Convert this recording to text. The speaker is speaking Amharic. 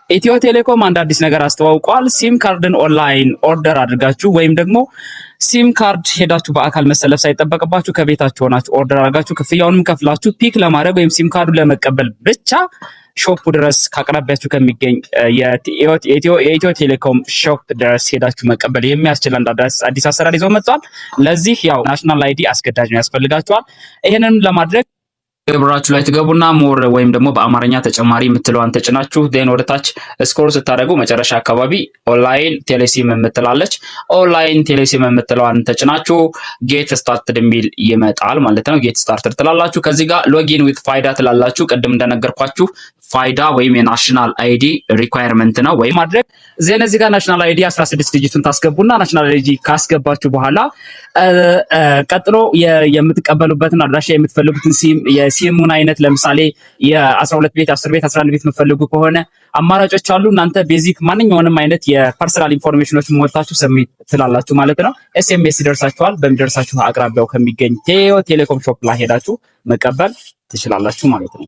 ኢትዮ ቴሌኮም አንድ አዲስ ነገር አስተዋውቋል። ሲም ካርድን ኦንላይን ኦርደር አድርጋችሁ ወይም ደግሞ ሲም ካርድ ሄዳችሁ በአካል መሰለፍ ሳይጠበቅባችሁ ከቤታችሁ ሆናችሁ ኦርደር አድርጋችሁ ክፍያውንም ከፍላችሁ ፒክ ለማድረግ ወይም ሲም ካርዱን ለመቀበል ብቻ ሾፕ ድረስ ካቅራቢያችሁ ከሚገኝ የኢትዮ ቴሌኮም ሾፕ ድረስ ሄዳችሁ መቀበል የሚያስችል አንድ አዲስ አሰራር ይዘው መጥቷል። ለዚህ ያው ናሽናል አይዲ አስገዳጅ ነው ያስፈልጋችኋል። ይሄንን ለማድረግ ብራችሁ ላይ ትገቡና ሞር ወይም ደግሞ በአማርኛ ተጨማሪ የምትለዋን ተጭናችሁ ዴን ወደታች ስክሮል ስታደርጉ መጨረሻ አካባቢ ኦንላይን ቴሌሲም የምትላለች ኦንላይን ቴሌሲም የምትለዋን ተጭናችሁ ጌት ስታርትድ የሚል ይመጣል ማለት ነው። ጌት ስታርትድ ትላላችሁ። ከዚህ ጋር ሎጊን ዊዝ ፋይዳ ትላላችሁ። ቅድም እንደነገርኳችሁ ፋይዳ ወይም የናሽናል አይዲ ሪኳየርመንት ነው ወይ ማድረግ እዚህ ጋር ናሽናል አይዲ 16 ዲጂቱን ታስገቡና ናሽናል አይዲ ካስገባችሁ በኋላ ቀጥሎ የምትቀበሉበትን አድራሻ የምትፈልጉትን የሲሙን አይነት ለምሳሌ የ12 ቤት 10 ቤት 11 ቤት የምትፈልጉ ከሆነ አማራጮች አሉ። እናንተ ቤዚክ ማንኛውንም አይነት የፐርሰናል ኢንፎርሜሽኖች ሞልታችሁ ሰብሚት ትላላችሁ ማለት ነው። ኤስኤምኤስ ይደርሳችኋል። በሚደርሳችሁ አቅራቢያው ከሚገኝ ቴሌኮም ሾፕ ላይ ሄዳችሁ መቀበል ትችላላችሁ ማለት ነው።